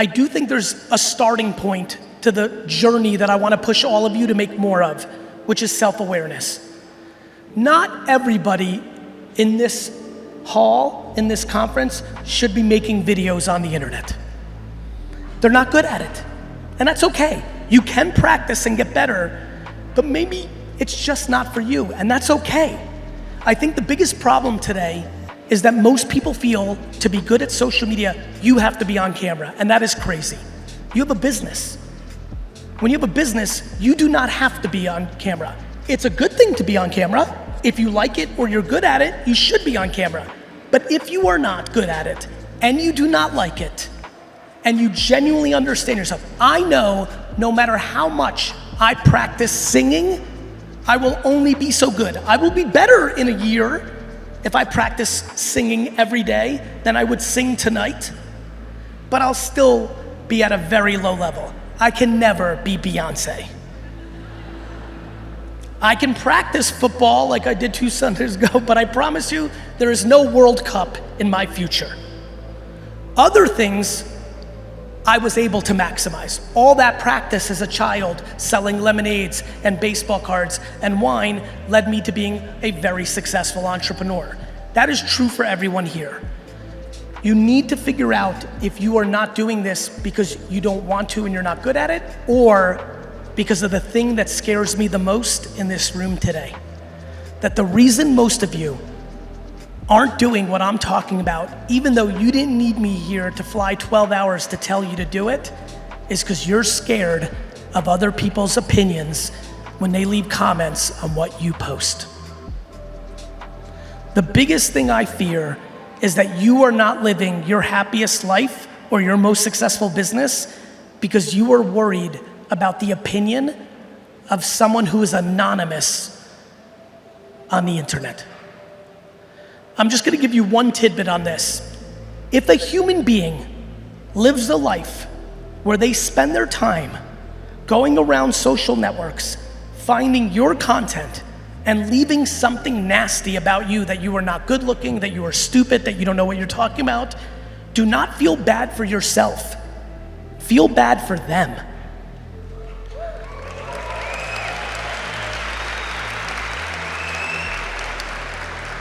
I do think there's a starting point to the journey that I want to push all of you to make more of, which is self-awareness. Not everybody in this hall, in this conference, should be making videos on the internet. They're not good at it, and that's okay. You can practice and get better, but maybe it's just not for you, and that's okay. I think the biggest problem today is that most people feel to be good at social media, you have to be on camera, and that is crazy. You have a business. When you have a business, you do not have to be on camera. It's a good thing to be on camera. If you like it or you're good at it, you should be on camera. But if you are not good at it, and you do not like it, and you genuinely understand yourself, I know no matter how much I practice singing, I will only be so good. I will be better in a year if I practice singing every day than I would sing tonight, but I'll still be at a very low level. I can never be Beyonce. I can practice football like I did 2 Sundays ago, but I promise you, there is no World Cup in my future. Other things I was able to maximize. All that practice as a child, selling lemonades and baseball cards and wine, led me to being a very successful entrepreneur. That is true for everyone here. You need to figure out if you are not doing this because you don't want to and you're not good at it, or because of the thing that scares me the most in this room today. That the reason most of you aren't doing what I'm talking about, even though you didn't need me here to fly 12 hours to tell you to do it, is because you're scared of other people's opinions when they leave comments on what you post. The biggest thing I fear is that you are not living your happiest life or your most successful business because you are worried about the opinion of someone who is anonymous on the internet. I'm just gonna give you one tidbit on this. If a human being lives a life where they spend their time going around social networks, finding your content, and leaving something nasty about you, that you are not good looking, that you are stupid, that you don't know what you're talking about, do not feel bad for yourself. Feel bad for them.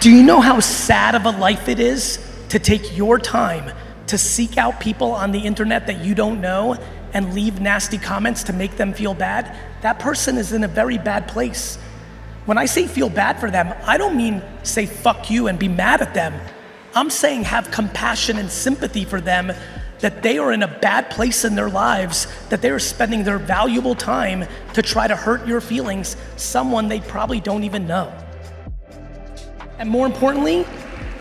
Do you know how sad of a life it is to take your time to seek out people on the internet that you don't know and leave nasty comments to make them feel bad? That person is in a very bad place. When I say feel bad for them, I don't mean say fuck you and be mad at them. I'm saying have compassion and sympathy for them, that they are in a bad place in their lives, that they are spending their valuable time to try to hurt your feelings, someone they probably don't even know. And more importantly,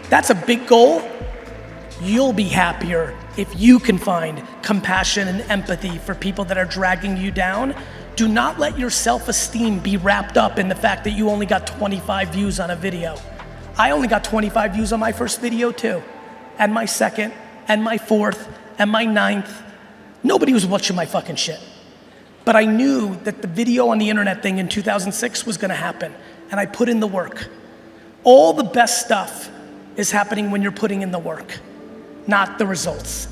that's a big goal. You'll be happier if you can find compassion and empathy for people that are dragging you down. Do not let your self-esteem be wrapped up in the fact that you only got 25 views on a video. I only got 25 views on my first video too, and my second, and my fourth, and my ninth. Nobody was watching my fucking shit. But I knew that the video on the internet thing in 2006 was gonna happen, and I put in the work. All the best stuff is happening when you're putting in the work, not the results.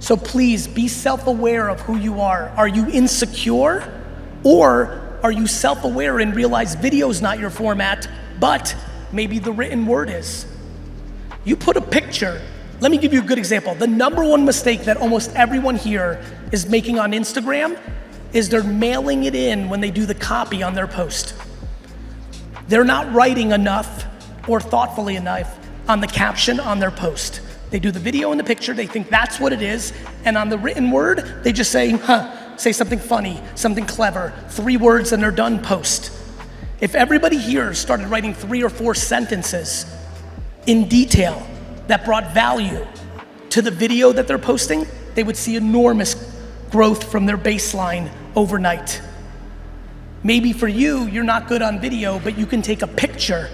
So please be self-aware of who you are. Are you insecure? Or are you self-aware and realize video is not your format, but maybe the written word is? You put a picture. Let me give you a good example. The #1 mistake that almost everyone here is making on Instagram is they're mailing it in when they do the copy on their post. They're not writing enough or thoughtfully enough on the caption on their post. They do the video and the picture, they think that's what it is, and on the written word, they just say, say something funny, something clever, 3 words and they're done, post. If everybody here started writing 3 or 4 sentences in detail that brought value to the video that they're posting, they would see enormous growth from their baseline overnight. Maybe for you, you're not good on video, but you can take a picture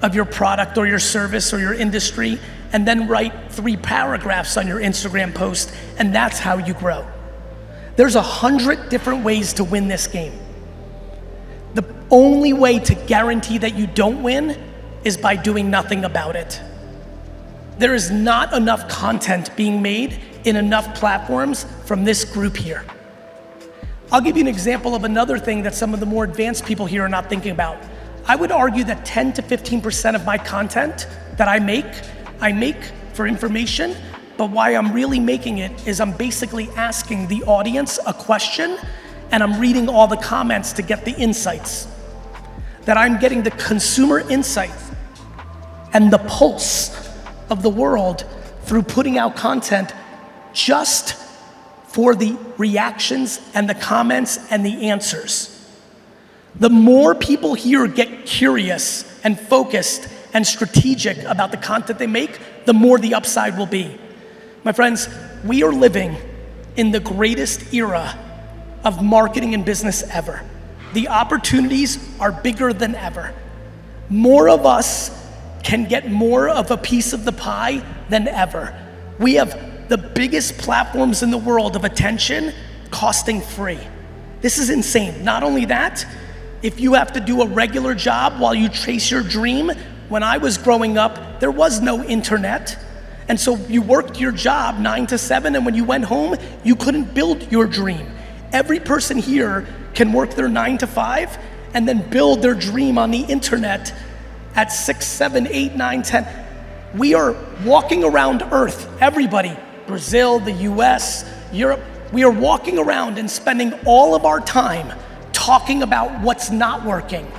of your product or your service or your industry and then write 3 paragraphs on your Instagram post, and that's how you grow. There's 100 different ways to win this game. The only way to guarantee that you don't win is by doing nothing about it. There is not enough content being made in enough platforms from this group here. I'll give you an example of another thing that some of the more advanced people here are not thinking about. I would argue that 10 to 15% of my content that I make for information, but why I'm really making it is I'm basically asking the audience a question and I'm reading all the comments to get the insights. That I'm getting the consumer insights and the pulse of the world through putting out content just for the reactions and the comments and the answers. The more people here get curious and focused and strategic about the content they make, the more the upside will be. My friends, we are living in the greatest era of marketing and business ever. The opportunities are bigger than ever. More of us can get more of a piece of the pie than ever. We have the biggest platforms in the world of attention costing free. This is insane. Not only that, if you have to do a regular job while you chase your dream, when I was growing up, there was no internet. And so you worked your job 9 to 7, and when you went home, you couldn't build your dream. Every person here can work their 9 to 5 and then build their dream on the internet at 6, 7, 8, 9, 10. We are walking around Earth, everybody, Brazil, the US, Europe, we are walking around and spending all of our time talking about what's not working,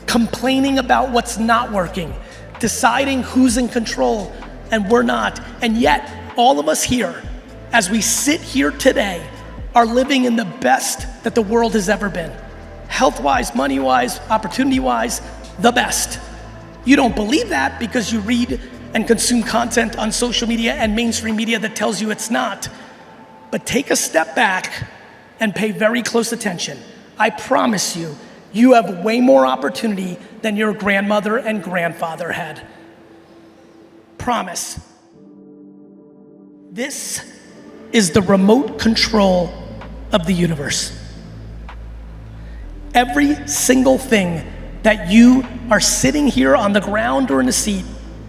complaining about what's not working, deciding who's in control and we're not. And yet, all of us here, as we sit here today, are living in the best that the world has ever been. Health-wise, money-wise, opportunity-wise, the best. You don't believe that because you read and consume content on social media and mainstream media that tells you it's not. But take a step back and pay very close attention. I promise you, you have way more opportunity than your grandmother and grandfather had. Promise. This is the remote control of the universe. Every single thing that you are sitting here on the ground or in a seat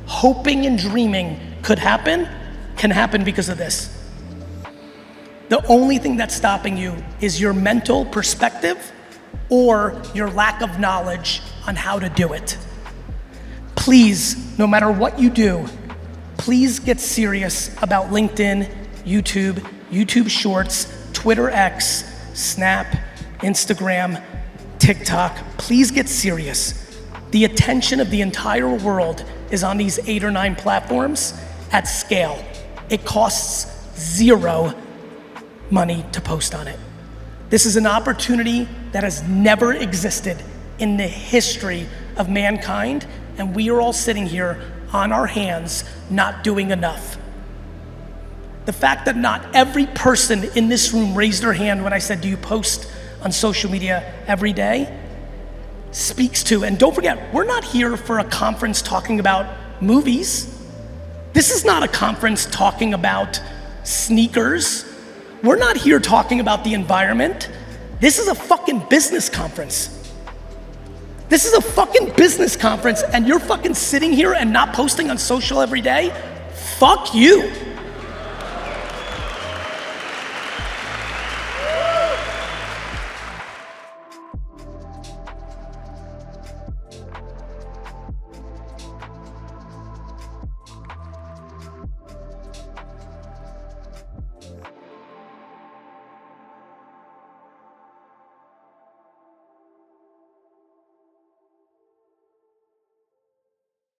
hoping and dreaming could happen, can happen because of this. The only thing that's stopping you is your mental perspective or your lack of knowledge on how to do it. Please, no matter what you do, please get serious about LinkedIn, YouTube Shorts, Twitter X, Snap, Instagram, TikTok. Please get serious. The attention of the entire world is on these 8 or 9 platforms at scale. It costs 0 money to post on it. This is an opportunity that has never existed in the history of mankind, and we are all sitting here on our hands not doing enough. The fact that not every person in this room raised their hand when I said, do you post on social media every day, speaks to, and don't forget, we're not here for a conference talking about movies. This is not a conference talking about sneakers. We're not here talking about the environment. This is a fucking business conference. This is a fucking business conference, and you're fucking sitting here and not posting on social every day? Fuck you.